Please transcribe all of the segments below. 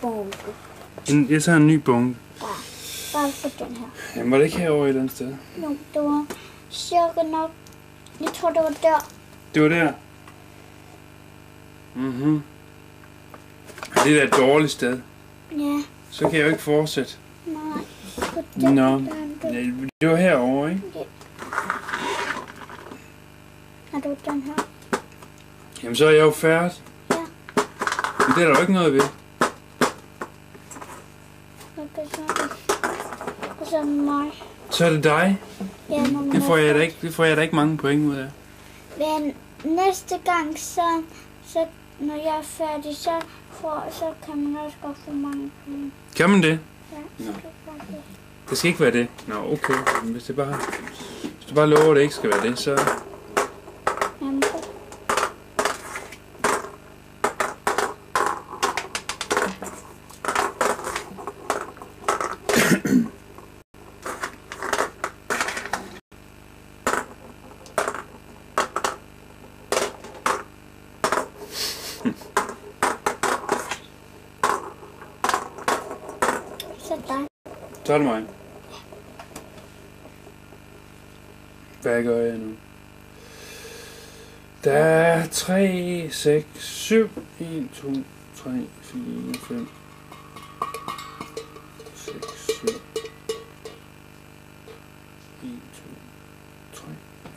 bunke. Jeg tager en ny bunke. Ja, bare for den her. Jamen, var det ikke herovre et eller andet sted? Jo, det var cirka nok. Jeg tror, det var der. Det var der? Mhm. Det er da et dårligt sted. Ja, Så kan jeg jo ikke fortsætte. nej. For den, Nå, den. det var herovre, ikke? Ja. Har du den her? Jamen, så er jeg jo færdig. Ja. Men det er der jo ikke noget ved. Okay, og så mig. Så er det dig. Ja, Det får jeg da ikke mange point ud af. Men næste gang, så når jeg er færdig, så kan man også godt få mange penge. Kan man det? Ja, Nå. det er det. Det skal ikke være det. Nå, okay. Men hvis du bare lover, at det ikke skal være det, så... Jamen, så. Så der. Så er det mig. Hvad gør jeg nu? Der er 3, 6, 7, 1, 2, 3, 4, 5, 6, 7, 1, 2, 3.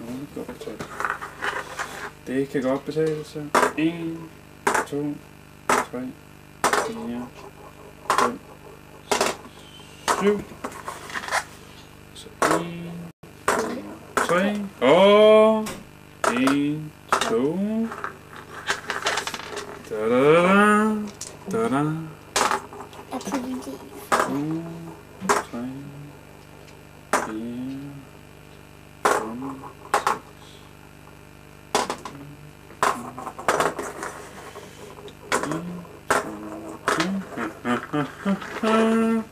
Nå, det kan godt betale. Det kan godt betale sig. 1, 2, 3, 4, 5, 7. Så 1, 2, 3. Og 1, 2. Da da da da da. Jeg kan lide. 2, 3, 4, 5, 6.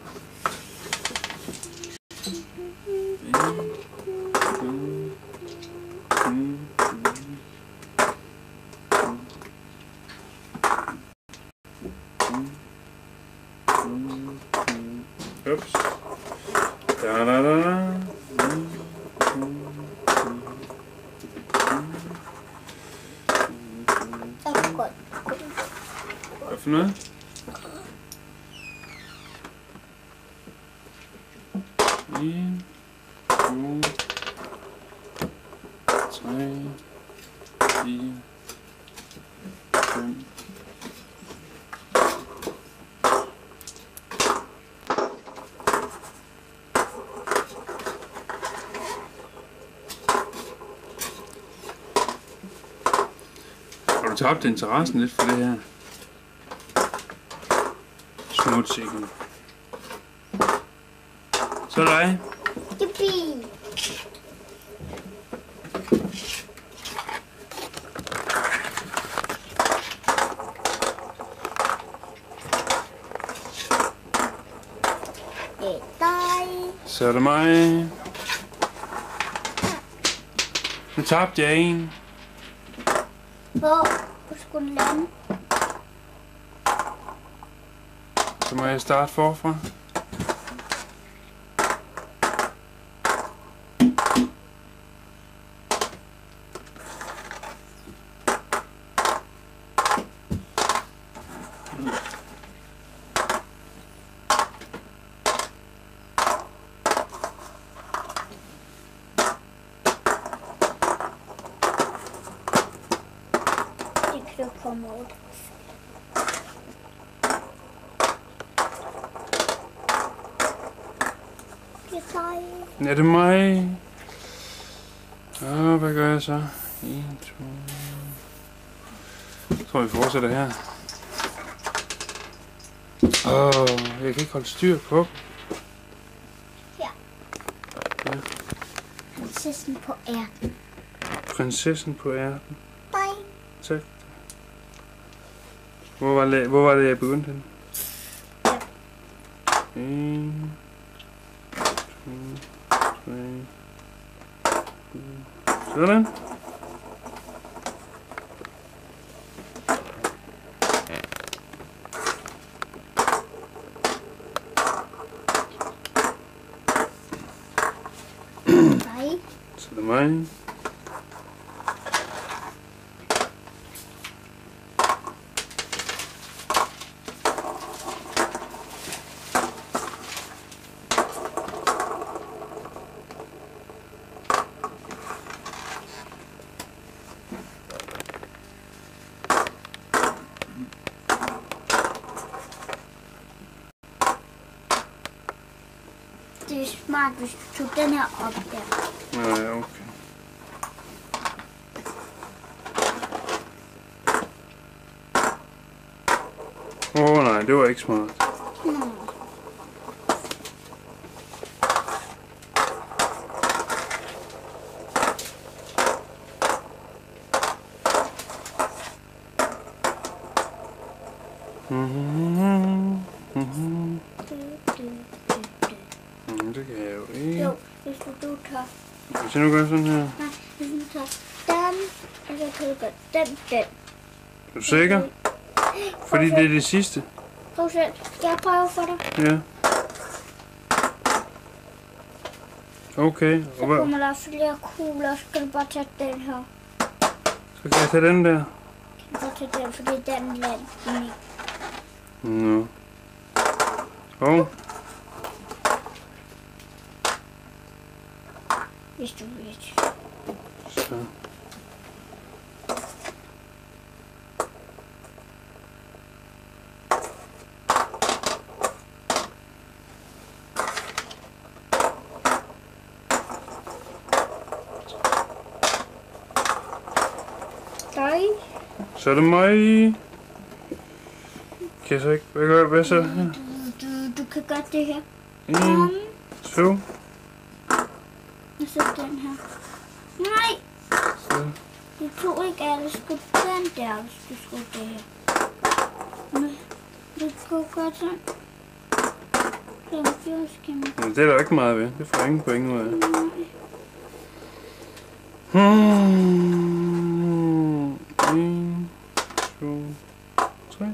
Ups. Da da da da. Hvad for noget? En, to, 3, 4, 5. Har du tabt interessen lidt for det her? Smutsikken. Så er det dig. Yippie! Det er dig. Så er det mig. Nu tabte jeg en. Hvor du skulle lande. Så må jeg starte forfra. Det kan du komme ud. Det er dig. Er det mig? Og hvad gør jeg så? 1, 2. Jeg tror, vi fortsætter her. Jeg kan ikke holde styr på. Her. Ja. Prinsessen på ærten. Prinsessen på ærten. Dig. Tak. Hvor var det, jeg begyndte den? Ja. 1, 2, 3, 4. Sådan. Så er det mig. Det er smart, hvis du tog den her op der. Nej, okay. Nej, det var ikke smart. Det kan jeg jo ikke. Jo, hvis du tager... Hvis jeg nu gør sådan her. Nej, hvis du tager den, og så kan du gøre den. Er du sikker? Fordi det er det sidste. Prøv selv. Skal jeg prøve for dig? Ja. Okay. Så kommer der flere kugler, så skal du bare tage den her. Så kan jeg tage den der. Kan du bare tage den, fordi den lander ikke. Nå. Hov. Hvis du vil. Så. Dig. Så er det mig. Kan jeg så ikke? Hvad så? Du kan gøre det her. 1, 2. Og så den her. Nej! Så. Du tog ikke alle. Du skulle den der, hvis du skulle det her. Men du skulle gøre sådan. Den fjordskimme. Men det er der ikke meget ved. Det får jeg ingen point ud af. Nej. 1, 2, 3.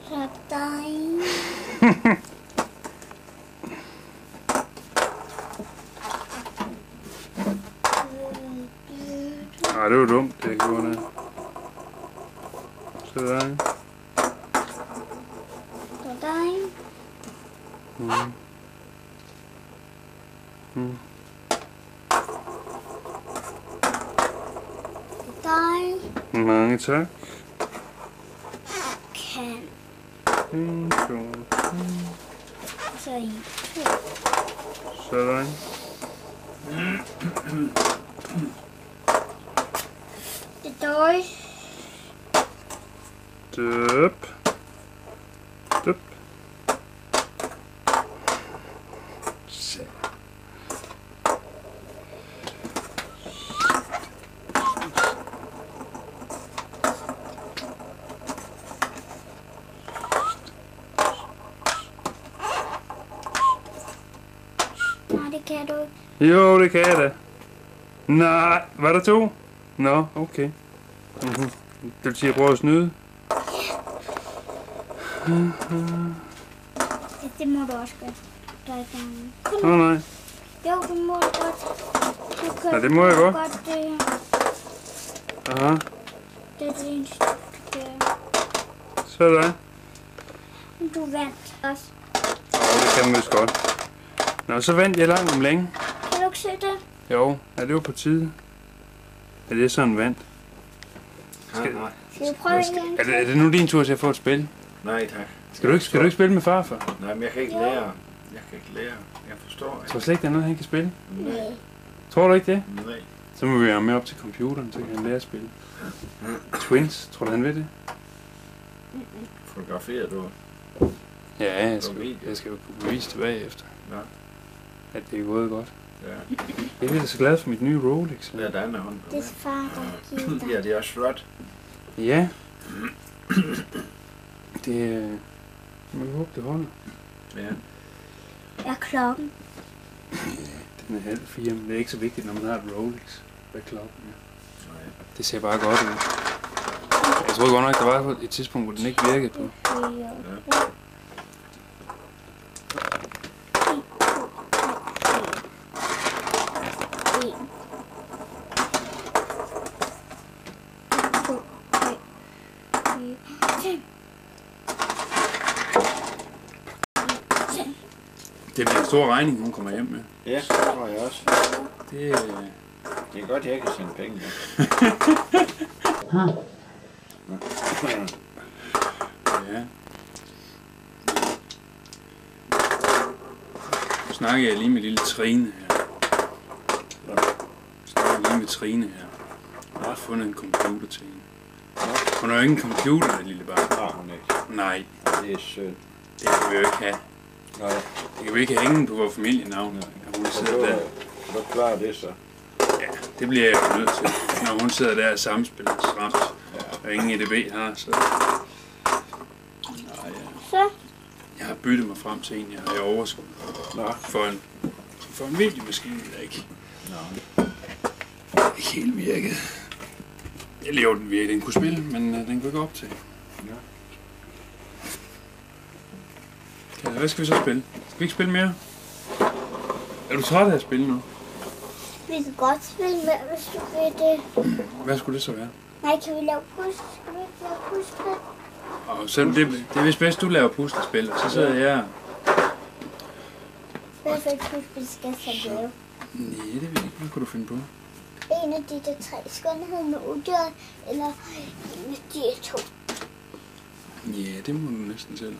Så dig. Ej, det var dumt, det jeg gjorde der. Så der. Så dig. Dig. Mange tak. Kan. 1, 2, 3. Så en. Sådan. Det er dig. Dup. Dup. Så. Nej, det kan du ikke. Jo, det kan jeg da. Nej, var der 2? Nå, okay. Det vil sige, at jeg prøver at snyde. Det må du også godt. Der er ikke Åh, nej. Jo, det må du godt. Du kan Ja, det må jeg godt. det her. Aha, Det er det eneste, du kan. sådan. Du vandt også. Det kan man vist godt. Nå, så vandt jeg langt om længe. Kan du ikke se det? Jo, ja, det var på tide. Er det sådan vandt? Nej, nej. Skal vi prøve igen? Er det nu din tur til at få et spil? Nej, tak. Skal du ikke spille med farfar? Nej, men jeg kan ikke lære. Jeg kan ikke lære. Jeg forstår Jeg tror ikke. slet ikke, der er noget, han kan spille. Nej. Tror du ikke det? Nej. Så må vi have med op til computeren, så kan han lære at spille. Twins, tror du han ved det? Fotograferer du? Ja, jeg video. skal jo kunne bevise tilbage efter, Ja. at det er gået godt. Ja. Jeg er så glad for mit nye Rolex. Det er den anden hånd. Det er far, der giver dig. Ja, det er også flot. Ja. Det man kan håbe, det holder. Ja. Er klokken? Den er 3:30, men det er ikke så vigtigt, når man har et Rolex. Hvad klokken er. Nej. Det ser bare godt ud. Jeg tror godt nok, der var et tidspunkt, hvor den ikke virkede på. Det bliver en stor regning, hun kommer hjem med. Ja, det tror jeg også. Det Det er godt, jeg kan sende penge med. ja. Nu snakker jeg lige med lille Trine her. Snakker lige med Trine her. Jeg har fundet en computer til hende. Hun har jo ikke en computer, det lille barn. Har hun ikke. Nej, Det er sødt. det kan vi jo ikke have. Nej. Det kan vi ikke hænge på vores familienavn. At hun sidder der. Hvad klarer det så? Ja, det bliver jeg jo nødt til. Når hun sidder der og samspiller stramt, og ingen EDB har, så... Nej, Så? jeg har byttet mig frem til en, jeg har i overskud. Nå. For en videomaskine, der ikke helt virket. Jeg lever den virkelig, den kunne spille, men den kunne ikke optage. Ja. Ja, hvad skal vi så spille? Skal vi ikke spille mere? Er du træt af at spille nu? Vi kan godt spille med, hvis du vil det. Hvad skulle det så være? Nej, kan vi lave push? Skal vi ikke lave push? Og så det er vist bedst, du laver puslespil, og så sidder jeg... Hvad for et puslespil skal jeg så lave? Nej, det ved jeg ikke. Hvad kunne du finde på? En af de der 3 skønheder med udyret, eller en af de 2. Ja, det må du næsten selv.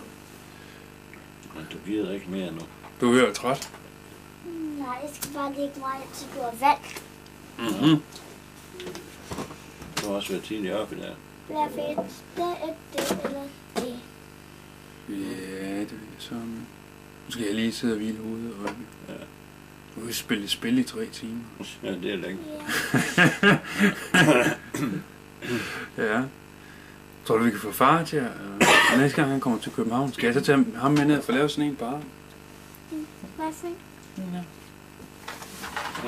Men du gider ikke mere nu. Du er jo træt. Nej, jeg skal bare lægge mig indtil du har valgt. Mhm. Du har også været tidligere op i dag. Hvad for et? Det eller det? Ja, det ved jeg så. Men nu skal jeg lige sidde og hvile hovedet og Ja. nu kan vi spille spil i 3 timer. Ja, det er længe. Ja. Ja. Tror du, vi kan få far til at... næste gang han kommer til København, skal jeg så tage ham med ned og få lavet sådan en bare? Hvad for en?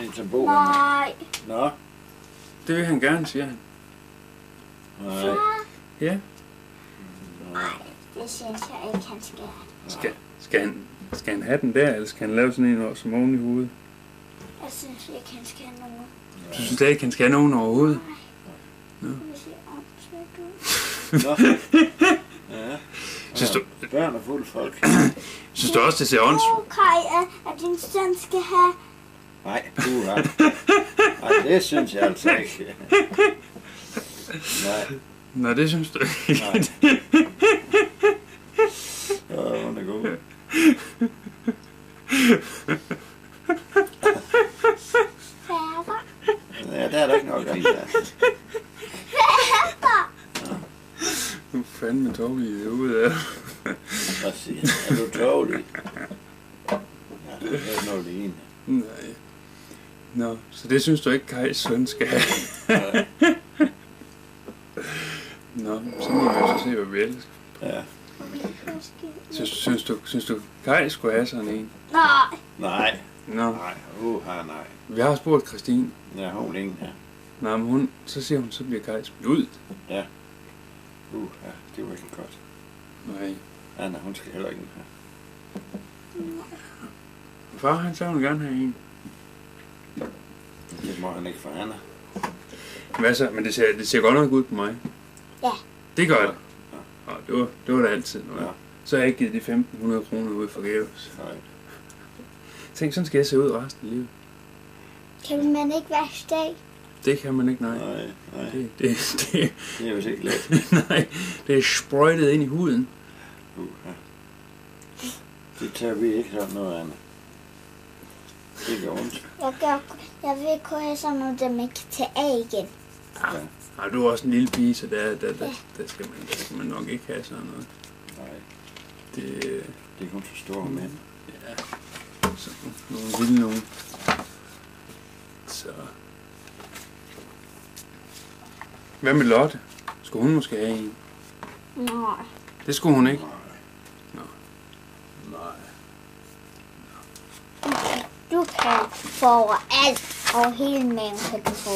En til Bo. Nej. Nå. Det vil han gerne, siger han. Nej. Far. Ja. Nej. Det synes jeg ikke, han skal. Skal han have den der, eller skal han lave sådan en også som oven i hovedet? Jeg synes ikke, han skal have nogen. Du synes slet ikke, han skal have nogen overhovedet? Det ser åndssvagt ud. Nå. Ja. Synes du, Børn og fulde folk. synes du også, det ser åndssvagt? Okay, at din søn skal have... Nej, du har. Nej, det synes jeg altså ikke. Nej. Nå, det synes du ikke. Nej. Åh, hun er god. Færder. Ja, der er der ikke nok af. Nu fandme tårlig derude af. Hvad siger du? Er du tårlig? Ja, det er noget lignende. Nej. Nå, så det synes du ikke, Kajs søn skal have? Ja. Nå, så må vi jo så se, hvad vi ellers. Ja. Synes du, Kaj skulle have sådan en? Nej. Nej. Nå, Nej. Nej. vi har spurgt Christine. Ja, hun er ingen her. Nå, men så siger hun, så bliver Kaj smidt ud. Ja. Ja, det var ikke godt. Nej. Anna, hun skal heller ikke her. Far, han så hun gerne have en. Det må han ikke for Anna. Hvad så? Men det ser godt nok ud på mig. Ja. Det gør det. Og det var da altid noget. Ja. Så har jeg ikke givet de 1.500 kroner ud forgæves. Nej. Tænk, sådan skal jeg se ud resten af livet. Kan man ikke vaske det? Det kan man ikke, nej. Nej. Det Det er vist ikke let. nej, det er sprøjtet ind i huden. Ja. Det tager vi ikke sådan noget andet. Det gør ondt. Jeg vil kun have sådan noget, der man kan tage af igen. Nej, du er også en lille pige, så der skal man nok ikke have sådan noget. Nej, Det det er kun for store mænd. ja, sådan nogle vilde nogen. Så. Hvad med Lotte? Skulle hun måske have en? Nej. Det skulle hun ikke. Nej. Du kan få overalt. Over hele maven kan du få.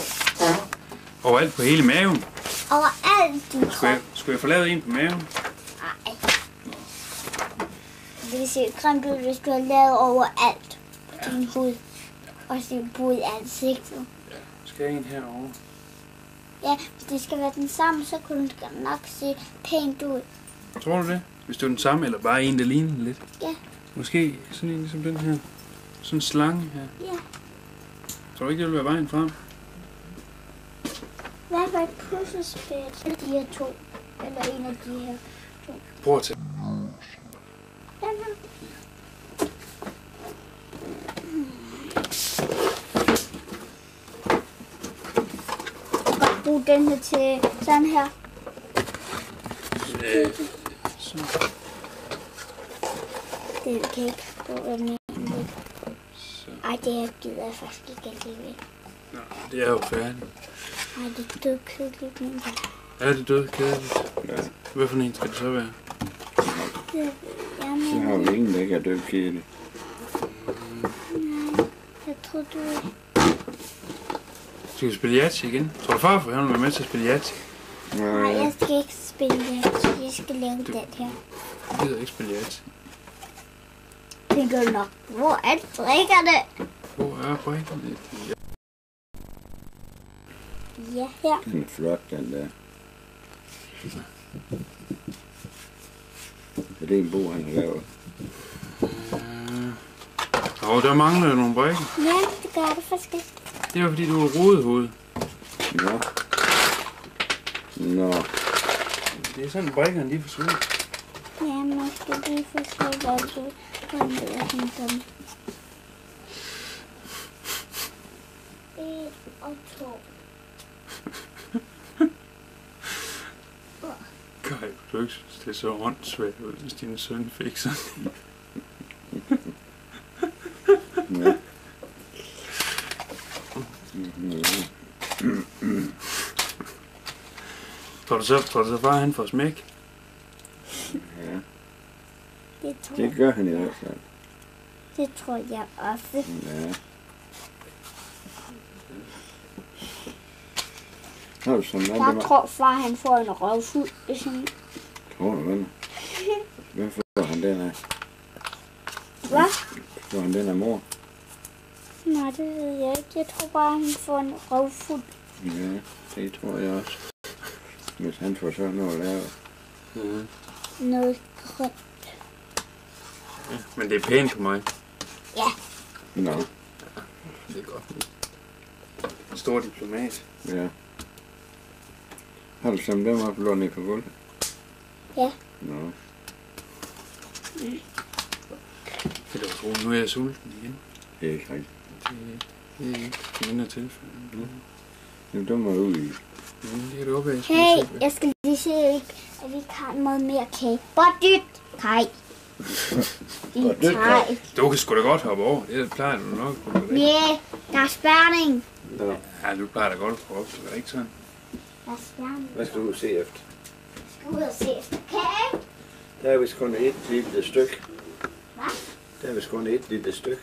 Overalt på hele maven. Overalt din krop. Skulle jeg få lavet en på maven? Nej. Det kan se grimt ud, hvis du har lavet overalt på din hud. Og sin hud i ansigtet. Skal jeg en herovre? Ja, hvis det skal være den samme, så kunne den nok se pænt ud. Tror du det? Hvis det var den samme, eller bare en, der ligner lidt? Ja. Måske sådan en ligesom den her. Sådan en slange her. Ja. Tror du ikke, det vil være vejen frem? Hvad var et puslespil? De her to. Eller en af de her to. Prøv at tage. Den her. Brug den her til sådan her. Sådan. Den kan ikke bruge den. Så. Ej, det her gider jeg faktisk ikke alligevel. Nå, det er jo færdigt. Ej, det er død kedeligt, men Er det død kedeligt? Ja. Hvad for en skal det så være? Så har vi ingen, der ikke er døbkedelig. Jeg tror du ikke. Skal vi spille Yatzy igen? Tror du farfar, han vil være med til at spille Yatzy? Nej, jeg skal ikke spille det. Jeg skal lave den her. Jeg gider ikke spille Yatzy. Det er nok. Hvor er drikkerne? Hvor er brikken? Ja, her. Den er flot, den der. Er det en bog, han har lavet? Der mangler nogle brikker. Ja, det gør det faktisk ikke. Det er fordi, du er rodehoved. Nå. Nå. Det er sådan, brikkerne lige forsvinder. Ja, måske lige for så, hvad du kan lide at hente dem. 1 og 2. Kaj, du ikke synes, det er så åndssvagt ud, hvis din søn fik sådan. Ja. Tror du så far, han får smæk? Ja. Det tror Det gør han i hvert fald. Det tror jeg også. Ja. Har du sådan noget, Jeg tror far, han får en røvfuld. Sådan. Tror du, vel? Hvad får han den af? Hvad? Får han den af mor? Nej, det ved jeg ikke. Jeg tror bare, han får en røvfuld. Ja, det tror jeg også. Hvis han får sådan noget lavet. Noget grønt. Ja, men det er pænt på mig. Ja. Nå, Det er godt. En stor diplomat. ja. Har du samlet dem op og lånt ned på gulvet? Ja. Nå. Det er utroligt. Nu er jeg sulten igen. Det er ikke rigtigt. Det er ikke mindre tilfælde. Jamen, dem må ud i. Det kan du godt være, Hey, jeg skal lige se, at vi ikke har noget mere kage. Hvor dyt, Kaj. Hvor dyt, Kaj? Du kan sgu da godt hoppe over. Det plejer du nok. Ja, der er spærning. Nå, Ja, du plejer da godt at prøve op, så det er ikke sådan. Der er spærning. hvad skal du se efter? Skal ud og se efter kage. Der er vist kun et lille stykke. Hvad? Der er vist kun et lille stykke.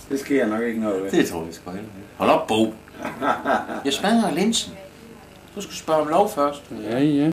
Det sker nok ikke noget ved. Det tror jeg sgu heller ikke. Hold op, Bo. Jeg smadrer linsen. Du skal spørge om lov først. Ja, ja.